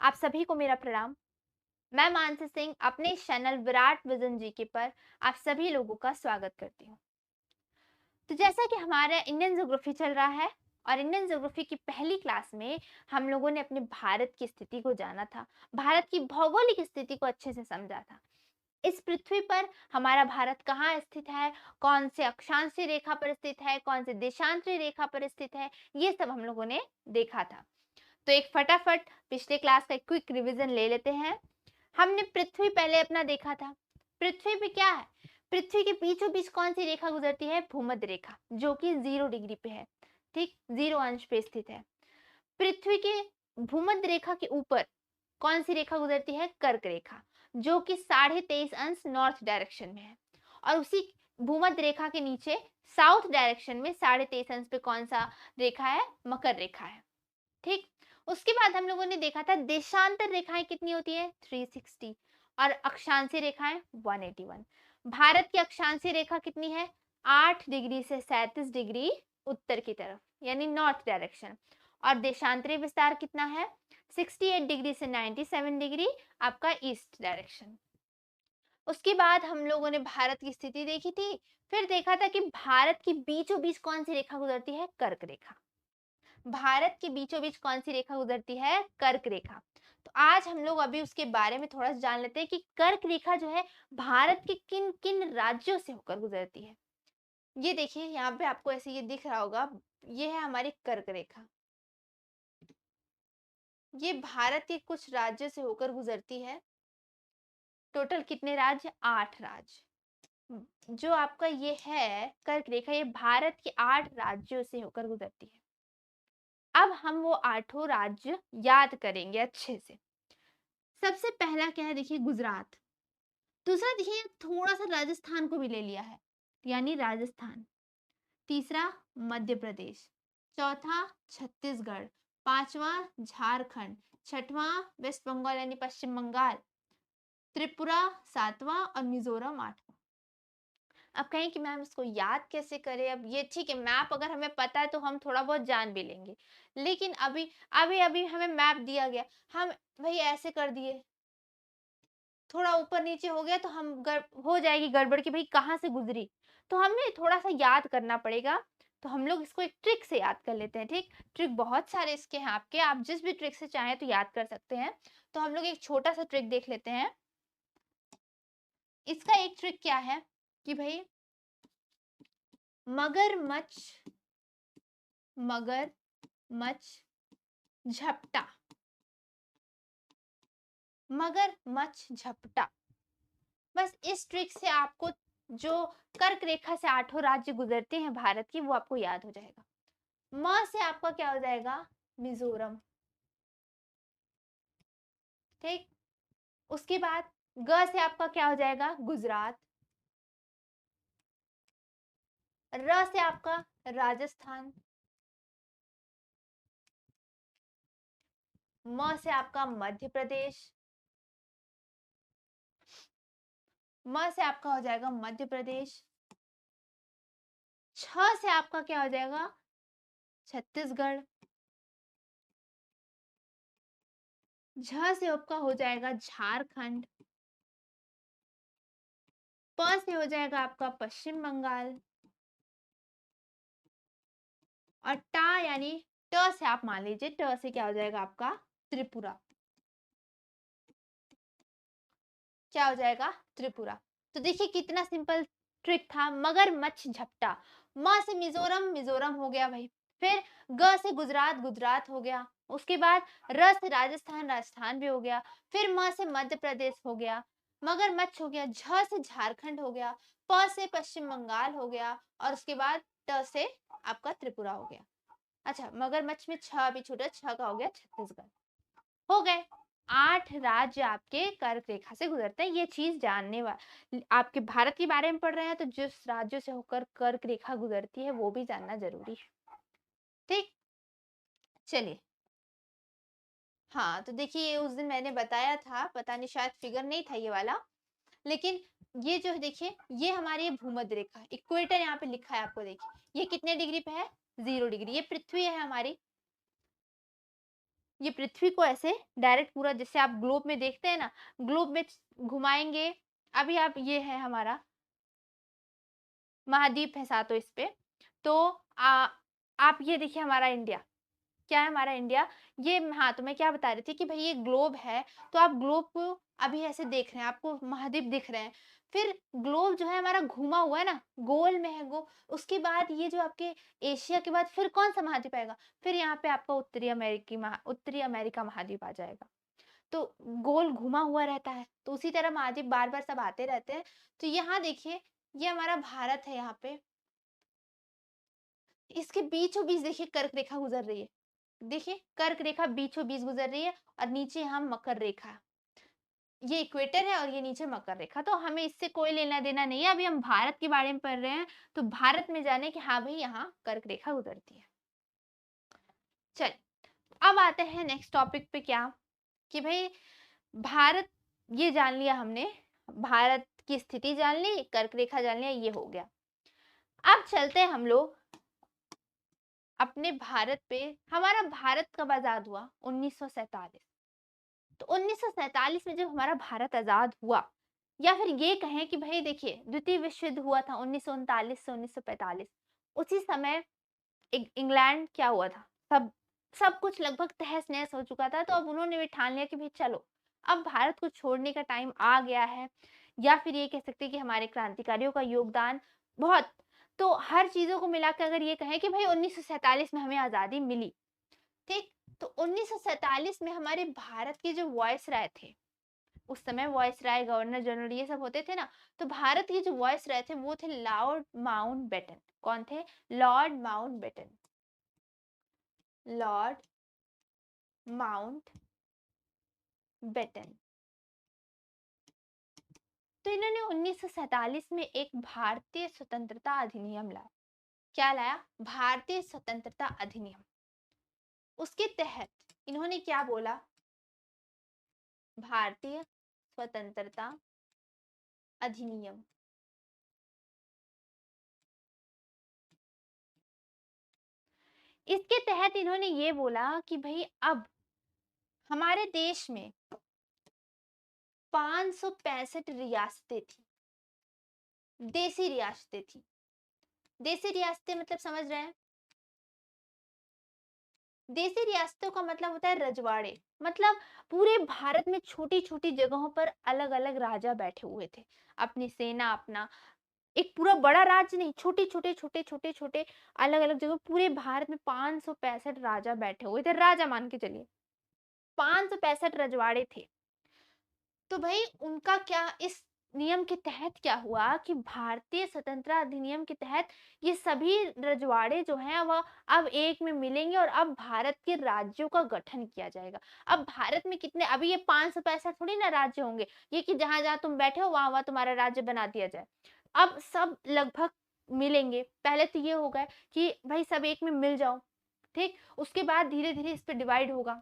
आप सभी को मेरा प्रणाम। मैं मानसी सिंह अपने इस चैनल विराट विजन जीके पर आप सभी लोगों का स्वागत करती हूँ। तो जैसा कि हमारा इंडियन ज्योग्राफी चल रहा है और इंडियन ज्योग्राफी की पहली क्लास में हम लोगों ने अपने भारत की स्थिति को जाना था, भारत की भौगोलिक स्थिति को अच्छे से समझा था। इस पृथ्वी पर हमारा भारत कहाँ स्थित है, कौन से अक्षांशीय रेखा पर स्थित है, कौन से देशांतरीय रेखा पर स्थित है, ये सब हम लोगों ने देखा था। तो एक फटाफट पिछले क्लास का एक क्विक रिवीजन ले लेते हैं। हमने पृथ्वी पहले अपना देखा था। पृथ्वी पे क्या है? पृथ्वी के बीचों बीच कौन सी रेखा गुजरती है? भूमध्य रेखा, जो कि 0 डिग्री पे है। ठीक, 0 अंश पे स्थित है। पृथ्वी के भूमध्य रेखा के ऊपर कौन सी रेखा गुजरती है? कर्क रेखा, जो कि 23.5 अंश नॉर्थ डायरेक्शन में है। और उसी भूमध्य रेखा के नीचे साउथ डायरेक्शन में 23.5 अंश पे कौन सा रेखा है? मकर रेखा है। ठीक, उसके बाद हम लोगों ने देखा था देशांतर रेखाएं कितनी होती है? 360। और अक्षांशीय रेखाएं 181। भारत की अक्षांशीय रेखा कितनी है? 8 डिग्री से 37 डिग्री उत्तर की तरफ, यानी नॉर्थ डायरेक्शन। और देशांतरीय विस्तार कितना है? 68 डिग्री से 97 डिग्री आपका ईस्ट डायरेक्शन। उसके बाद हम लोगों ने भारत की स्थिति देखी थी। फिर देखा था कि भारत की बीचों बीच कौन सी रेखा गुजरती है? कर्क रेखा। भारत के बीचों बीच कौन सी रेखा गुजरती है? कर्क रेखा। तो आज हम लोग अभी उसके बारे में थोड़ा सा जान लेते हैं कि कर्क रेखा जो है भारत के किन किन राज्यों से होकर गुजरती है। ये देखिए यहाँ पे आपको ऐसे ये दिख रहा होगा, ये है हमारी कर्क रेखा। ये भारत के कुछ राज्यों से होकर गुजरती है। टोटल कितने राज्य? 8 राज्य। जो आपका ये है कर्क रेखा, ये भारत के 8 राज्यों से होकर गुजरती है। अब हम वो 8 राज्य याद करेंगे अच्छे से। सबसे पहला क्या है? देखिए गुजरात। दूसरा देखिए थोड़ा सा राजस्थान को भी ले लिया है, यानी राजस्थान। तीसरा मध्य प्रदेश। चौथा छत्तीसगढ़। पांचवा झारखंड। छठवां वेस्ट बंगाल यानी पश्चिम बंगाल। त्रिपुरा सातवां और मिजोरम आठवां। अब कहें कि मैम इसको याद कैसे करें? अब ये ठीक है, मैप अगर हमें पता है तो हम थोड़ा बहुत जान भी लेंगे, लेकिन अभी अभी अभी हमें मैप दिया गया, हम भाई ऐसे कर दिए, थोड़ा ऊपर नीचे हो गया तो हम हो जाएगी गड़बड़ कि भाई कहाँ से गुजरी। तो हमें थोड़ा सा याद करना पड़ेगा। तो हम लोग इसको एक ट्रिक से याद कर लेते हैं। ठीक, ट्रिक बहुत सारे इसके हैं आपके, आप जिस भी ट्रिक से चाहें तो याद कर सकते हैं। तो हम लोग एक छोटा सा ट्रिक देख लेते हैं। इसका एक ट्रिक क्या है कि भाई मगरमच्छ, मगरमच्छ झपटा, मगरमच्छ झपटा। बस इस ट्रिक से आपको जो कर्क रेखा से 8 राज्य गुजरते हैं भारत की, वो आपको याद हो जाएगा। म से आपका क्या हो जाएगा? मिजोरम। ठीक, उसके बाद ग से आपका क्या हो जाएगा? गुजरात। र से आपका राजस्थान। म से आपका मध्य प्रदेश। म से आपका हो जाएगा मध्य प्रदेश। छ से आपका क्या हो जाएगा? छत्तीसगढ़। झ से आपका हो जाएगा झारखंड। प से हो जाएगा आपका पश्चिम बंगाल। और टा यानी ट से आप मान लीजिए, ट से क्या हो जाएगा आपका? त्रिपुरा। क्या हो जाएगा? त्रिपुरा। तो देखिए कितना सिंपल ट्रिक था। मगरमच्छ झपटा। म से मिजोरम, मिजोरम हो गया भाई। फिर ग से गुजरात, गुजरात हो गया। उसके बाद र से राजस्थान, राजस्थान भी हो गया। फिर म से मध्य प्रदेश हो गया, मगरमच्छ हो गया। झ से झारखंड हो गया। प से पश्चिम बंगाल हो गया। और उसके बाद ट से आपका त्रिपुरा हो गया। अच्छा, मगरमच्छ में छ भी छूटा, छ का हो गया छत्तीसगढ़। हो गए 8 राज्य आपके कर्क रेखा से गुजरते हैं। ये चीज जानने वाला, आपके भारत के बारे में पढ़ रहे हैं तो जिस राज्यों से होकर कर्क रेखा गुजरती है वो भी जानना जरूरी है। ठीक, चलिए। हाँ, तो देखिए उस दिन मैंने बताया था, पता नहीं शायद फिगर नहीं था ये वाला, लेकिन ये जो है देखिए, ये हमारी भूमध्य रेखा, इक्वेटर यहाँ पे लिखा है आपको, देखिए ये कितने डिग्री पे है? 0 डिग्री। ये पृथ्वी है हमारी, ये पृथ्वी को ऐसे डायरेक्ट पूरा जैसे आप ग्लोब में देखते हैं ना, ग्लोब में घुमाएंगे। अभी आप ये है हमारा महाद्वीप है सातों इस पे। तो आप ये देखिए हमारा इंडिया, क्या है हमारा इंडिया? ये हाँ, तो मैं क्या बता रही थी कि भई ये ग्लोब है, तो आप ग्लोब को अभी ऐसे देख रहे हैं, आपको महाद्वीप दिख रहे हैं। फिर ग्लोब जो है हमारा घूमा हुआ है ना, गोल में है वो। उसके बाद ये जो आपके एशिया के बाद फिर कौन-सा महाद्वीप आएगा? फिर यहाँ पे आपका उत्तरी अमेरिका महाद्वीप आ जाएगा। तो गोल घुमा हुआ रहता है, तो उसी तरह महाद्वीप बार-बार सब आते रहते हैं। तो यहाँ देखिए, ये हमारा भारत है यहाँ पे, इसके बीचों-बीच देखिए कर्क रेखा गुजर रही है। देखिए कर्क रेखा बीचों-बीच गुजर रही है और नीचे यहाँ मकर रेखा। ये इक्वेटर है और ये नीचे मकर रेखा। तो हमें इससे कोई लेना-देना नहीं है। अभी हम भारत के बारे में पढ़ रहे हैं, तो भारत में जाने कि हाँ भई यहाँ कर्क रेखा गुजरती है। चलिए, अब आते हैं नेक्स्ट टॉपिक पे क्या कि भई भारत, ये जान लिया हमने, भारत की स्थिति जान ली, कर्क रेखा जान लिया, ये हो गया। अब चलते हैं हम लोग अपने भारत पे। हमारा भारत कब आज़ाद हुआ? 1947। तो 1947 में जब हमारा भारत आज़ाद हुआ, या फिर ये कहें कि भई देखिए द्वितीय विश्व युद्ध हुआ था 1939 से 1945। उसी समय इंग्लैंड क्या हुआ था? सब सब कुछ लगभग तहस-नहस हो चुका था, तो अब उन्होंने भी ठान लिया कि भई चलो, अब भारत को छोड़ने का टाइम आ गया है। या फिर ये कह सकते हैं कि हमारे क्रांतिकारियों का योगदान बहुत, तो हर चीज़ों को मिला के अगर ये कहें कि भई 1947 में हमें आज़ादी मिली, ठीक? तो 1947 में हमारे भारत के जो वायसराय थे, उस समय वायसराय, गवर्नर जनरल ये सब होते थे ना, तो भारत के जो वायसराय थे वो थे लॉर्ड माउंटबेटन। कौन थे? Lord Mountbatten. Lord Mountbatten. तो इन्होंने 1947 में एक भारतीय स्वतंत्रता अधिनियम लाया। क्या लाया? भारतीय स्वतंत्रता अधिनियम। उसके तहत इन्होंने क्या बोला? भारतीय स्वतंत्रता अधिनियम। इसके तहत इन्होंने ये बोला कि भई अब हमारे देश में 565 रियासतें थी, देसी रियासतें थी। देसी रियासतें मतलब समझ रहे हैं? देसी रियासतों का मतलब होता है रजवाड़े। मतलब पूरे भारत में छोटी-छोटी जगहों पर अलग-अलग राजा बैठे हुए थे। अपनी सेना, अपना एक पूरा बड़ा राज्य नहीं, छोटे-छोटे, छोटे-छोटे अलग-अलग जगह पूरे भारत में 565 राजा बैठे हुए थे। राजा मान के चलिए। 565 रजवाड़े थे। तो भाई उनका क्या, इस नियम के तहत क्या हुआ कि भारतीय स्वतंत्रता अधिनियम के तहत ये सभी रजवाड़े जो हैं वह अब एक में मिलेंगे और अब भारत के राज्यों का गठन किया जाएगा। अब भारत में कितने, अभी ये 565 थोड़ी ना राज्य होंगे, ये कि जहां जहां तुम बैठे हो वहां वहां तुम्हारा राज्य बना दिया जाए। अब सब लगभग मिलेंगे। पहले तो ये होगा कि भाई सब एक में मिल जाओ, ठीक, उसके बाद धीरे धीरे इस पे डिवाइड होगा।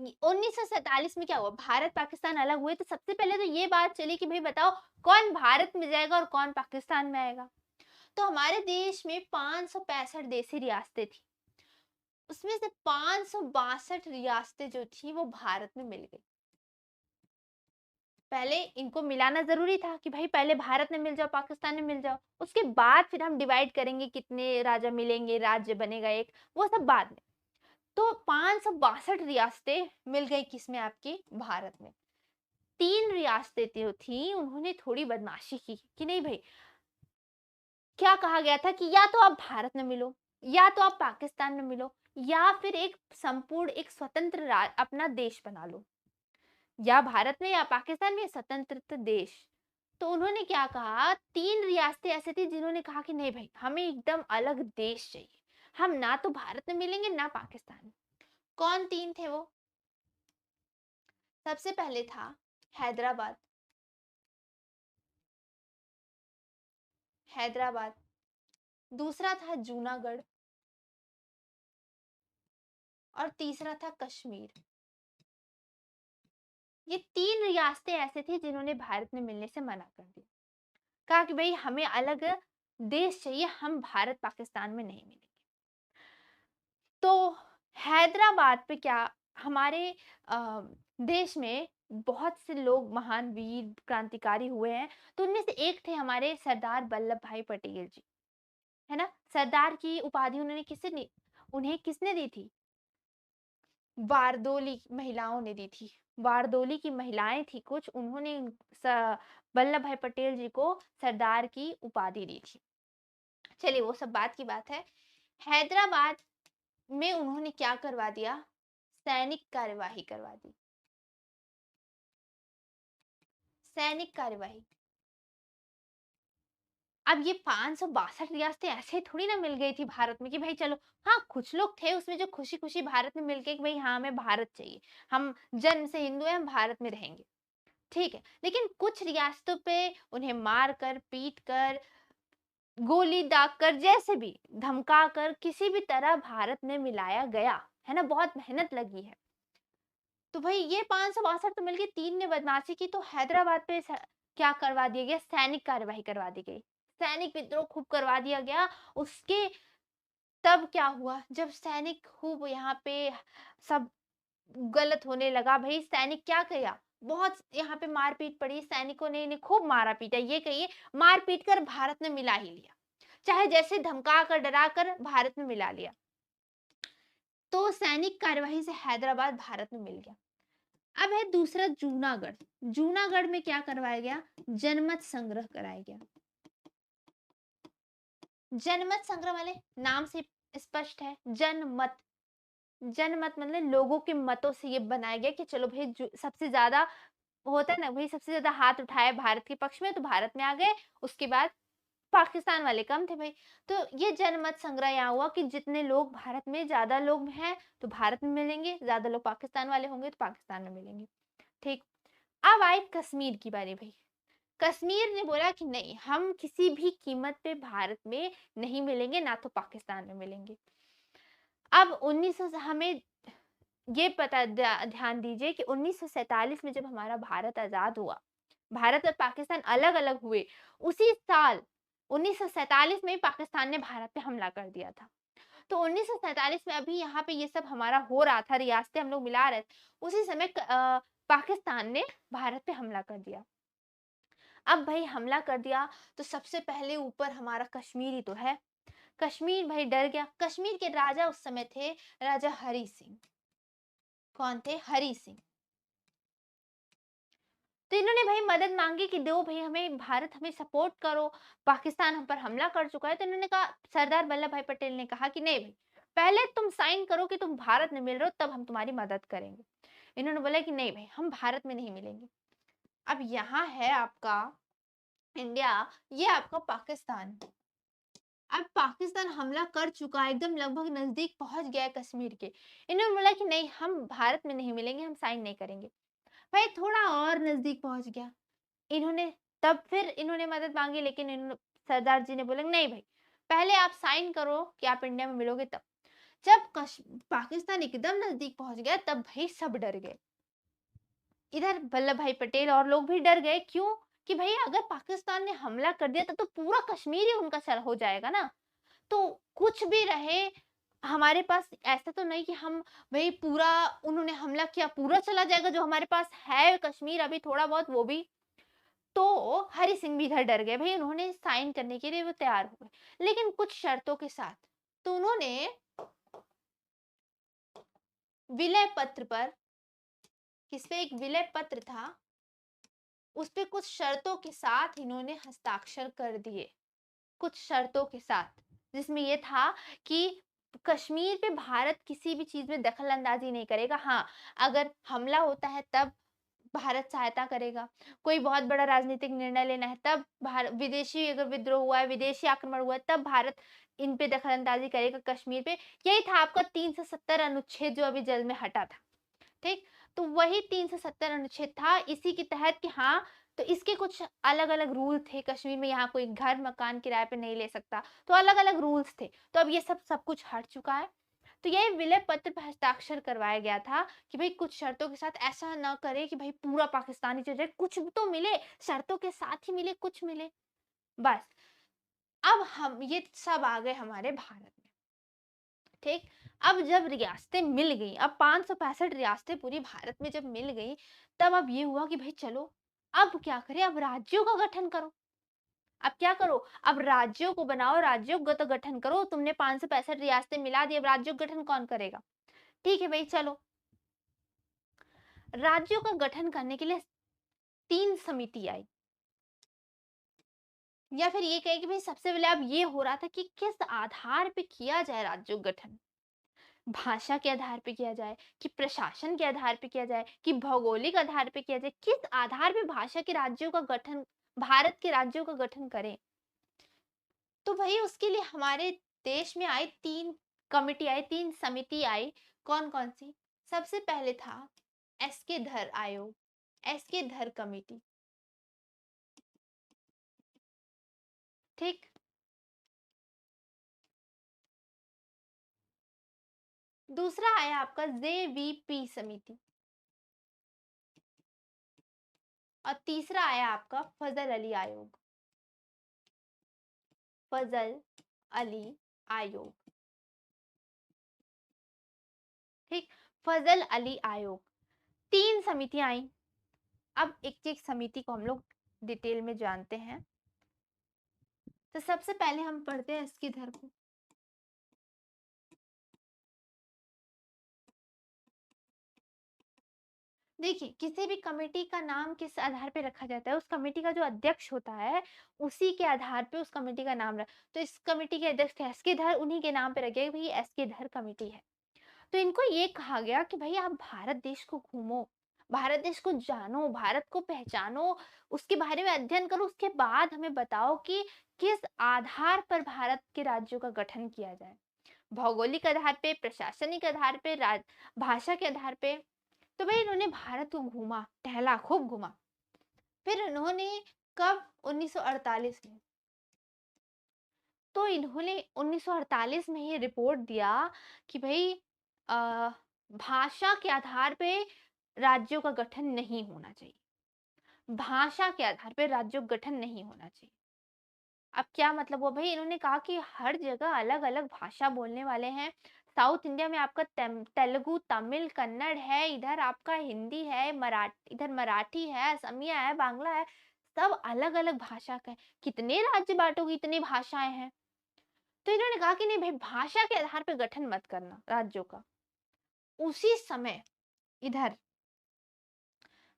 1947 में क्या हुआ, भारत पाकिस्तान अलग हुए, तो सबसे पहले तो ये बात चली कि भाई बताओ कौन भारत में जाएगा और कौन पाकिस्तान में आएगा। तो हमारे देश में 565 देसी रियासतें थी, उसमें से 562 रियासतें जो थी वो भारत में मिल गई। पहले इनको मिलाना जरूरी था कि भाई पहले भारत में मिल जाओ, पाकिस्तान में मिल जाओ, उसके बाद फिर हम डिवाइड करेंगे कितने राजा मिलेंगे, राज्य बनेगा एक, वो सब बाद में। तो 562 रियासतें मिल गई किसमें, आपकी भारत में। 3 रियासतें जो थी उन्होंने थोड़ी बदमाशी की कि नहीं भाई, क्या कहा गया था कि या तो आप भारत में मिलो, या तो आप पाकिस्तान में मिलो, या फिर एक संपूर्ण एक स्वतंत्र अपना देश बना लो, या भारत में या पाकिस्तान में स्वतंत्र देश। तो उन्होंने क्या कहा, 3 रियासतें ऐसी थी जिन्होंने कहा कि नहीं भाई हमें एकदम अलग देश चाहिए, हम ना तो भारत में मिलेंगे ना पाकिस्तान में। कौन 3 थे वो? सबसे पहले था हैदराबाद। हैदराबाद। दूसरा था जूनागढ़ और तीसरा था कश्मीर। ये 3 रियासतें ऐसे थी जिन्होंने भारत में मिलने से मना कर दिया। कहा कि भई हमें अलग देश चाहिए, हम भारत पाकिस्तान में नहीं मिलेंगे। तो हैदराबाद पे क्या हमारे देश में बहुत से लोग महान वीर क्रांतिकारी हुए हैं, तो उनमें से एक थे हमारे सरदार वल्लभ भाई पटेल जी, है ना? सरदार की उपाधि उन्हें किसने दी थी? वारदोली महिलाओं ने दी थी। वारदोली की महिलाएँ थी कुछ, उन्होंने स वल्लभ भाई पटेल जी को सरदार की उपाधि दी थी। चलिए वो सब बात की बात है। हैदराबाद में उन्होंने क्या करवा दिया? सैनिक कार्यवाही करवा दी। सैनिक कार्यवाही। अब ये 562 रियासतें ऐसे ही थोड़ी ना मिल गई थी भारत में कि भाई चलो, हाँ, कुछ लोग थे उसमें जो खुशी-खुशी भारत में मिल के कि भाई हाँ, हमें भारत चाहिए। हम जन्म से हिंदू हैं, हम भारत में रहेंगे। ठीक है, लेकिन कुछ रियासतों पे उन्हें मार कर, पीट कर, गोली दाग कर, जैसे भी धमका कर किसी भी तरह भारत में मिलाया गया, है ना? बहुत मेहनत लगी है। तो भाई ये 562 तो मिलके 3 ने बदमाशी की, तो हैदराबाद पे क्या करवा दिया गया? सैनिक कार्यवाही करवा दी गई। सैनिक विद्रोह खूब करवा दिया गया। उसके तब क्या हुआ? जब सैनिक खूब यहाँ पे सब गलत होने लगा, भाई सैनिक क्या किया? बहुत यहाँ पे मारपीट पड़ी, सैनिकों ने इन्हें खूब मारा पीटा, ये कहिए मार पीट कर भारत में मिला ही लिया। चाहे जैसे धमका कर, डरा कर भारत में मिला लिया। तो सैनिक कार्यवाही से हैदराबाद भारत में मिल गया। अब है दूसरा जूनागढ़। जूनागढ़ में क्या करवाया गया? जनमत संग्रह कराया गया। जनमत संग्रह वाले नाम से स्पष्ट है, जनमत। जनमत मतलब लोगों के मतों से ये बनाया गया कि चलो भाई सबसे ज्यादा होता है ना, भाई सबसे ज्यादा हाथ उठाए भारत के पक्ष में तो भारत में आ गए। उसके बाद पाकिस्तान वाले कम थे भाई। तो ये जनमत संग्रह यहाँ हुआ कि जितने लोग भारत में, ज्यादा लोग हैं तो भारत में मिलेंगे, ज्यादा लोग पाकिस्तान वाले होंगे तो पाकिस्तान में मिलेंगे। ठीक। अब आई कश्मीर की बारी भाई। कश्मीर ने बोला कि नहीं, हम किसी भी कीमत पे भारत में नहीं मिलेंगे, ना तो पाकिस्तान में मिलेंगे। अब 1900 हमें ये पता ध्यान दीजिए कि 1947 में जब हमारा भारत आजाद हुआ, भारत और पाकिस्तान अलग अलग हुए, उसी साल 1947 में पाकिस्तान ने भारत पे हमला कर दिया था। तो 1947 में अभी यहाँ पे ये सब हमारा हो रहा था, रियासतें हम लोग मिला रहे थे, उसी समय पाकिस्तान ने भारत पे हमला कर दिया। अब भाई हमला कर दिया तो सबसे पहले ऊपर हमारा कश्मीर ही तो है। कश्मीर भाई डर गया। कश्मीर के राजा उस समय थे राजा हरि सिंह। कौन थे? हरि सिंह। तो इन्होंने भाई मदद मांगी कि दो भाई, हमें भारत, हमें सपोर्ट करो, पाकिस्तान हम पर हमला कर चुका है। तो इन्होंने कहा, सरदार वल्लभ भाई पटेल ने कहा कि नहीं भाई, पहले तुम साइन करो कि तुम भारत में मिल रहे हो, तब हम तुम्हारी मदद करेंगे। इन्होंने बोला कि नहीं भाई, हम भारत में नहीं मिलेंगे। अब यहाँ है आपका इंडिया, ये आपका पाकिस्तान। अब पाकिस्तान हमला कर चुका है, एकदम लगभग नजदीक पहुंच गया है कश्मीर के। इन्होंने बोला कि नहीं, हम भारत में नहीं मिलेंगे, हम साइन नहीं करेंगे। भाई थोड़ा और नजदीक पहुंच गया। इन्होंने तब फिर इन्होंने मदद मांगी, लेकिन सरदार जी ने बोला नहीं भाई, पहले आप साइन करो कि आप इंडिया में मिलोगे तब। जब पाकिस्तान एकदम नजदीक पहुंच गया, तब भाई सब डर गए। इधर वल्लभ भाई पटेल और लोग भी डर गए। क्यों? कि भाई अगर पाकिस्तान ने हमला कर दिया तो पूरा कश्मीर ही उनका सर हो जाएगा ना। तो कुछ भी रहे, हमारे पास ऐसा तो नहीं कि हम भाई पूरा, उन्होंने हमला किया पूरा चला जाएगा, जो हमारे पास है कश्मीर अभी थोड़ा बहुत वो भी। तो हरि सिंह भी इधर डर गए भाई, उन्होंने साइन करने के लिए वो तैयार हो गए, लेकिन कुछ शर्तों के साथ। तो उन्होंने विलय पत्र पर, किस पे? एक विलय पत्र था, उस पे कुछ शर्तों के साथ इन्होंने हस्ताक्षर कर दिए। कुछ शर्तों के साथ, जिसमें ये था कि कश्मीर पे भारत किसी भी चीज में दखल अंदाजी नहीं करेगा। हाँ, अगर हमला होता है तब भारत सहायता करेगा। कोई बहुत बड़ा राजनीतिक निर्णय लेना है तब भारत, विदेशी अगर विद्रोह हुआ है, विदेशी आक्रमण हुआ है, तब भारत इन पे दखल अंदाजी करेगा कश्मीर पे। यही था आपका 370 अनुच्छेद जो अभी जल में हटा था। ठीक। तो वही 370 अनुच्छेद था, इसी के तहत कि हाँ, तो इसके कुछ अलग अलग रूल थे। कश्मीर में यहाँ कोई घर मकान किराए पे नहीं ले सकता, तो अलग अलग रूल्स थे। तो अब ये सब सब कुछ हट चुका है। तो ये विलय पत्र पर हस्ताक्षर करवाया गया था कि भाई कुछ शर्तों के साथ, ऐसा ना करे कि भाई पूरा पाकिस्तानी चल जाए, कुछ तो मिले, शर्तों के साथ ही मिले, कुछ मिले। बस अब हम ये सब आ गए हमारे भारत में। ठीक। अब जब रियासतें मिल गई, अब 565 रियासतें पूरी भारत में जब मिल गई, तब अब ये हुआ कि भाई चलो अब क्या करें, अब राज्यों का गठन करो। अब क्या करो, अब राज्यों को बनाओ, राज्यों का तो गठन करो। तुमने 565 रियासतें मिला दी, अब राज्यों का गठन कौन करेगा? ठीक है भाई, चलो राज्यों का गठन करने के लिए 3 समिति आई, या फिर ये कहे कि भाई सबसे पहले अब ये हो रहा था कि किस आधार पे किया जाए राज्यों का गठन। भाषा के आधार पे किया जाए, कि प्रशासन के आधार पे किया जाए, कि भौगोलिक आधार पे किया जाए, किस आधार पे भाषा के राज्यों का गठन, भारत के राज्यों का गठन करें। तो भाई उसके लिए हमारे देश में आई 3 कमिटी आई, 3 समिति आई। कौन कौन सी? सबसे पहले था एस के धर आयोग, एस के धर कमेटी। ठीक। दूसरा आया आपका जेवीपी समिति, और तीसरा आया आपका फजल अली आयोग, फजल अली आयोग। ठीक। फजल अली आयोग, 3 समितियां आई। अब एक एक समिति को हम लोग डिटेल में जानते हैं। तो सबसे पहले हम पढ़ते हैं इसकी धर को। देखिए, किसी भी कमेटी का नाम किस आधार पे रखा जाता है, उस कमेटी का जो अध्यक्ष होता है उसी के आधार पे उस कमेटी का नाम रख। तो इस कमेटी के अध्यक्ष एस के धर, उन्हीं के नाम पे रखे भाई एस के धर कमेटी है। तो इनको ये कहा गया कि भाई आप भारत देश को घूमो, भारत देश को जानो, भारत को पहचानो, उसके बारे में अध्ययन करो, उसके बाद हमें बताओ कि किस आधार पर भारत के राज्यों का गठन किया जाए। भौगोलिक आधार पे, प्रशासनिक आधार पे, भाषा के आधार पे। तो भाई इन्होंने भारत को घूमा, टहला, खूब घूमा। फिर इन्होंने कब? 1948 में। तो इन्होंने 1948 में ये रिपोर्ट दिया कि भाई भाषा के आधार पे राज्यों का गठन नहीं होना चाहिए। भाषा के आधार पे राज्यों का गठन नहीं होना चाहिए। अब क्या मतलब हुआ भाई? इन्होंने कहा कि हर जगह अलग अलग भाषा बोलने वाले हैं। साउथ इंडिया में आपका तेलुगु, तमिल, कन्नड़ है, इधर आपका हिंदी है, मराठी, इधर मराठी है, असमिया है, बांग्ला है। सब अलग अलग भाषा का है। कितने राज्य बांटोगे, इतनी भाषाएं हैं। तो इन्होंने कहा कि नहीं भाई, भाषा के आधार पर गठन मत करना राज्यों का। उसी समय इधर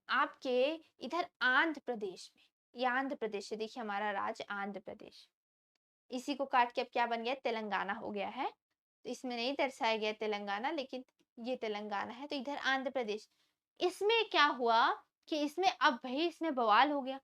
आपके, इधर आंध्र प्रदेश में, ये आंध्र प्रदेश है, देखिए हमारा राज्य आंध्र प्रदेश, इसी को काट के अब क्या बन गया? तेलंगाना हो गया है। तो इसमें नहीं दर्शाया गया तेलंगाना, लेकिन ये तेलंगाना है। तो इधर आंध्र प्रदेश, इसमें क्या हुआ कि इसमें अब भाई इसमें बवाल हो गया।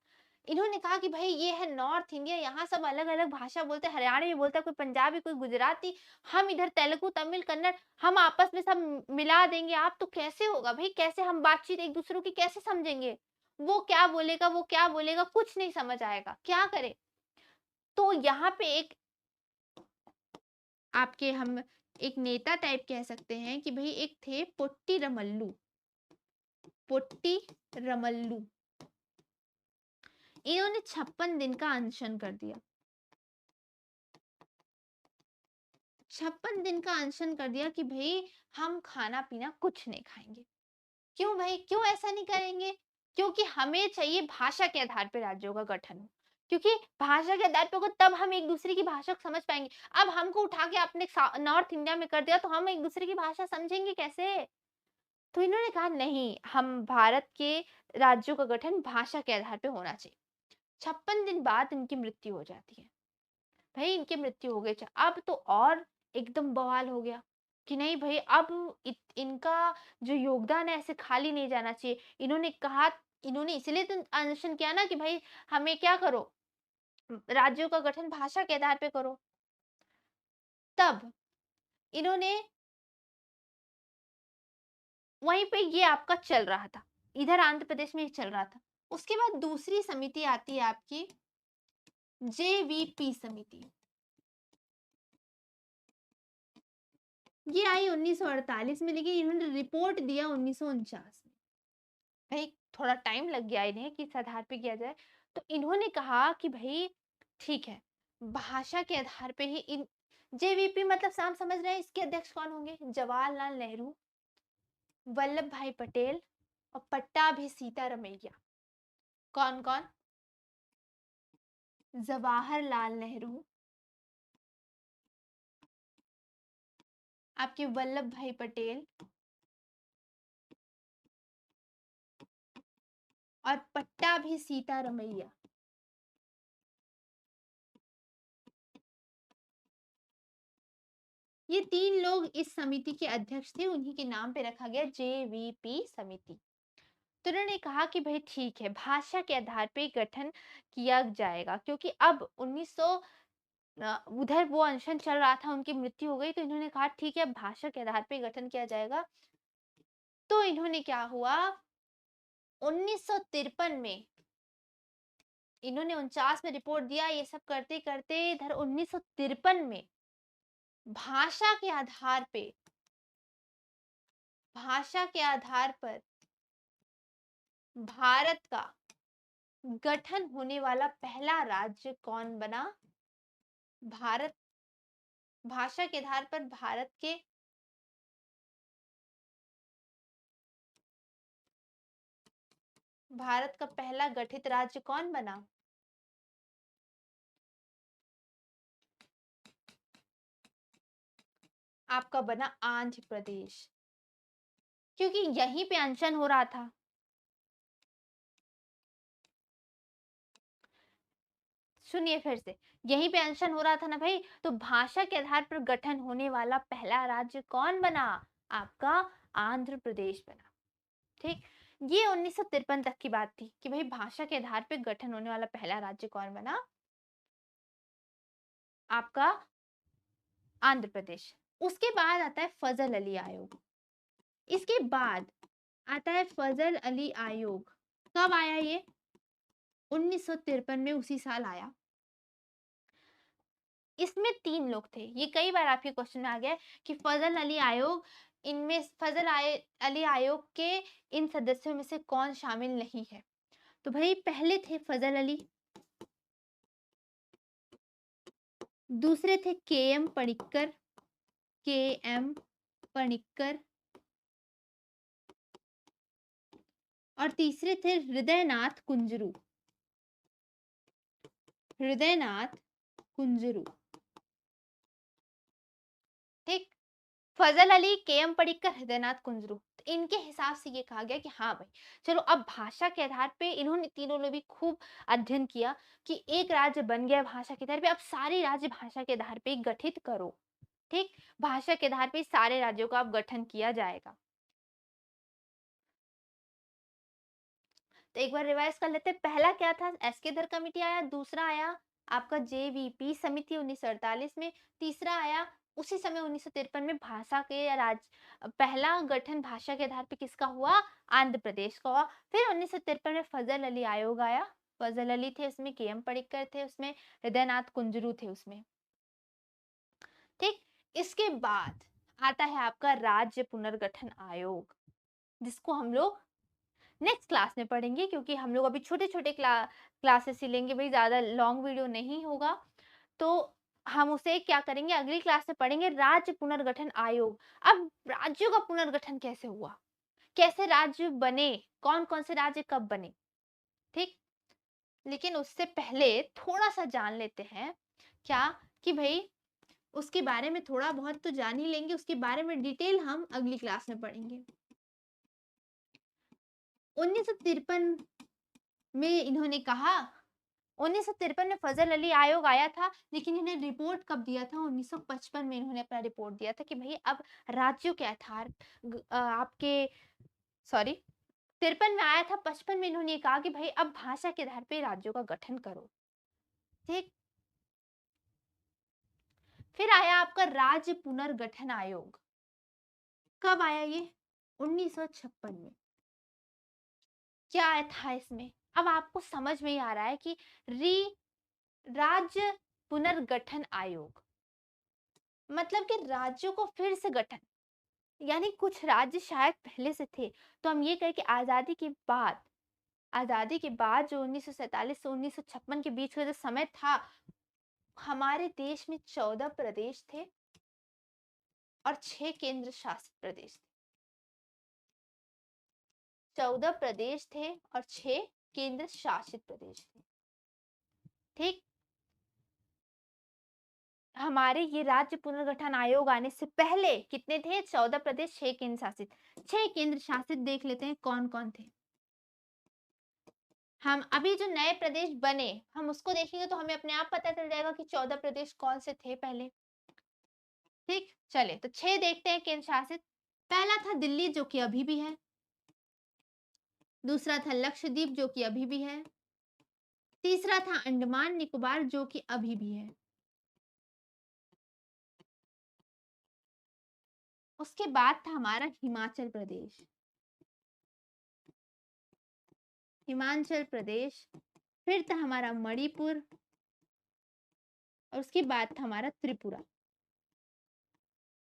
इन्होंने कहा कि भाई ये है नॉर्थ इंडिया, यहाँ सब अलग अलग भाषा बोलते हैं, हरियाणवी बोलता है, कोई पंजाबी, कोई गुजराती, हम इधर तेलुगु, तमिल, कन्नड़, हम आपस में सब मिला देंगे। आप तो कैसे होगा भाई? कैसे हम बातचीत एक दूसरे की कैसे समझेंगे? वो क्या बोलेगा, वो क्या बोलेगा, कुछ नहीं समझ आएगा, क्या करे? तो यहाँ पे एक आपके हम एक नेता टाइप कह सकते हैं कि भाई एक थे पोट्टी रमल्लू, पोट्टी रमल्लू। इन्होंने 56 दिन का अनशन कर दिया। 56 दिन का अनशन कर दिया कि भाई हम खाना पीना कुछ नहीं खाएंगे। क्यों भाई, क्यों ऐसा नहीं करेंगे? क्योंकि हमें चाहिए भाषा के आधार पे राज्यों का गठन हो। क्योंकि भाषा के आधार पे होगा तब हम एक दूसरे की भाषा को समझ पाएंगे। अब हमको उठा के आपने नॉर्थ इंडिया में कर दिया, तो हम एक दूसरे की भाषा समझेंगे कैसे? तो इन्होंने कहा नहीं, हम भारत के राज्यों का गठन भाषा के आधार पे होना चाहिए। 56 दिन बाद इनकी मृत्यु हो जाती है। भाई इनकी मृत्यु हो गई। अब तो और एकदम बवाल हो गया कि नहीं भाई, अब इनका जो योगदान है ऐसे खाली नहीं जाना चाहिए। इन्होंने कहा, इन्होंने इसलिए तो अनशन किया ना कि भाई हमें क्या करो, राज्यों का गठन भाषा के आधार पे करो। तब इन्होंने वहीं पे ये आपका चल रहा था, इधर आंध्र प्रदेश में ही चल रहा था। उसके बाद दूसरी समिति आती है आपकी जेवीपी समिति। ये आई 1948 में, लेकिन इन्होंने रिपोर्ट दिया 1949 में। भाई थोड़ा टाइम लग गया इन्हें कि इस आधार पे किया जाए। तो इन्होंने कहा कि भाई ठीक है, भाषा के आधार पे ही इन जेवीपी मतलब साम समझ रहे हैं, इसके अध्यक्ष कौन होंगे? जवाहरलाल नेहरू, वल्लभ भाई पटेल और पट्टाभी सीतारमैया। कौन कौन? जवाहरलाल नेहरू, आपके वल्लभ भाई पटेल और पट्टाभी सीतारमैया। ये 3 लोग इस समिति के अध्यक्ष थे, उन्हीं के नाम पे रखा गया जेवीपी समिति। तो उन्होंने कहा कि भाई ठीक है, भाषा के आधार पे गठन किया जाएगा, क्योंकि अब 1900 उधर वो अनशन चल रहा था, उनकी मृत्यु हो गई, तो इन्होंने कहा ठीक है, अब भाषा के आधार पे गठन किया जाएगा। तो इन्होंने क्या हुआ, 1953 में इन्होंने 49 में रिपोर्ट दिया, ये सब करते करते इधर 1953 में भाषा के आधार पे, भाषा के आधार पर भारत का गठन होने वाला पहला राज्य कौन बना? भारत, भाषा के आधार पर भारत का पहला गठित राज्य कौन बना? आपका बना आंध्र प्रदेश, क्योंकि यहीं पे अनशन हो रहा था। सुनिए फिर से, यहीं पे अनशन हो रहा था ना भाई, तो भाषा के आधार पर गठन होने वाला पहला राज्य कौन बना? आपका आंध्र प्रदेश बना। ठीक, ये 1953 तक की बात थी कि भाई भाषा के आधार पर गठन होने वाला पहला राज्य कौन बना? आपका आंध्र प्रदेश। उसके बाद आता है फजल अली आयोग। इसके बाद आता है फजल अली आयोग। कब आया ये? 1953 में, उसी साल आया। इसमें 3 लोग थे, ये कई बार आपके क्वेश्चन में आ गया कि फजल अली आयोग, इनमें अली आयोग के इन सदस्यों में से कौन शामिल नहीं है? तो भाई पहले थे फजल अली, दूसरे थे के.एम. पणिक्कर, के.एम. पणिक्कर, और तीसरे थे हृदयनाथ कुंजरू, हृदयनाथ कुंजरू। ठीक, फजल अली, के.एम. पणिक्कर, हृदयनाथ कुंजरू। तो इनके हिसाब से ये कहा गया कि हाँ भाई चलो, अब भाषा के आधार पे इन्होंने तीनों ने भी खूब अध्ययन किया कि एक राज्य बन गया भाषा के आधार पे, अब सारे राज्य भाषा के आधार पे गठित करो। ठीक, भाषा के आधार पे सारे राज्यों का अब गठन किया जाएगा। तो एक बार रिवाइज कर लेते हैं, पहला क्या था? एस्केदर कमेटी आया, दूसरा आया आपका जेवीपी समिति 1948 में, तीसरा आया उसी समय 1953 में भाषा के पहला गठन भाषा के आधार पे किसका हुआ? आंध्र प्रदेश का हुआ। फिर 1953 में फजल अली आयोग आया, फजल अली थे उसमें, के.एम. पणिक्कर थे उसमें, हृदयनाथ कुंजरू थे उसमें। ठीक, इसके बाद आता है आपका राज्य पुनर्गठन आयोग, जिसको हम लोग नेक्स्ट क्लास में पढ़ेंगे, क्योंकि हम लोग अभी छोटे छोटे क्लासेस ही लेंगे भाई, ज्यादा लॉन्ग वीडियो नहीं होगा। तो हम उसे क्या करेंगे, अगली क्लास में पढ़ेंगे राज्य पुनर्गठन आयोग। अब राज्यों का पुनर्गठन कैसे हुआ, कैसे राज्य बने, कौन कौन से राज्य कब बने। ठीक, लेकिन उससे पहले थोड़ा सा जान लेते हैं क्या, कि भाई उसके बारे में थोड़ा बहुत तो जान ही लेंगे, उसके बारे में डिटेल हम अगली क्लास में पढ़ेंगे। 1953 में इन्होंने कहा, 1953 में फजल अली आयोग आया था, लेकिन इन्हें रिपोर्ट कब दिया था? 1955 में इन्होंने अपना रिपोर्ट दिया था कि भाई अब राज्यों के आधार आपके, सॉरी, 53 में आया था, 55 में इन्होंने कहा कि भाई अब भाषा के आधार पे राज्यों का गठन करो। ठीक, फिर आया आपका राज्य पुनर्गठन आयोग। कब आया ये? 1956 में। क्या था इसमें? अब आपको समझ में ही आ रहा है कि राज्य पुनर्गठन आयोग मतलब कि राज्यों को फिर से गठन, यानी कुछ राज्य शायद पहले से थे, तो हम ये कहें कि आजादी के बाद जो 1947 से 1956 के बीच का जो समय था, हमारे देश में 14 प्रदेश थे और 6 केंद्र शासित प्रदेश थे। 14 प्रदेश थे और 6 केंद्र शासित प्रदेश थे। ठीक, हमारे ये राज्य पुनर्गठन आयोग आने से पहले कितने थे? 14 प्रदेश, 6 केंद्र शासित। 6 केंद्र शासित देख लेते हैं कौन कौन थे। हम अभी जो नए प्रदेश बने हम उसको देखेंगे तो हमें अपने आप पता चल जाएगा कि 14 प्रदेश कौन से थे पहले। ठीक, चले तो 6 देखते हैं केंद्र शासित। पहला था दिल्ली जो कि अभी भी है। दूसरा था लक्षद्वीप जो कि अभी भी है। तीसरा था अंडमान निकोबार जो कि अभी भी है। उसके बाद था हमारा हिमाचल प्रदेश। हिमाचल प्रदेश, फिर था हमारा मणिपुर और उसके बाद था हमारा त्रिपुरा।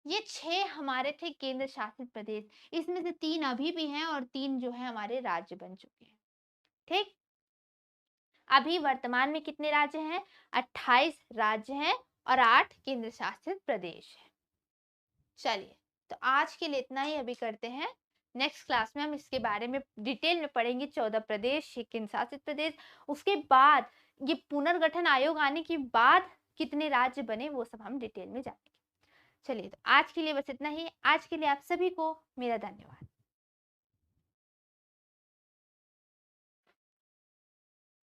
ये 6 हमारे थे केंद्र शासित प्रदेश। इसमें से 3 अभी भी हैं और 3 जो है हमारे राज्य बन चुके हैं। ठीक, अभी वर्तमान में कितने राज्य हैं? 28 राज्य हैं और 8 केंद्र शासित प्रदेश हैं। चलिए, तो आज के लिए इतना ही अभी करते हैं। नेक्स्ट क्लास में हम इसके बारे में डिटेल में पढ़ेंगे। 14 प्रदेश, केंद्र शासित प्रदेश, उसके बाद ये पुनर्गठन आयोग आने के बाद कितने राज्य बने वो सब हम डिटेल में जानेंगे। चलिए, तो आज के लिए बस इतना ही। आज के लिए आप सभी को मेरा धन्यवाद।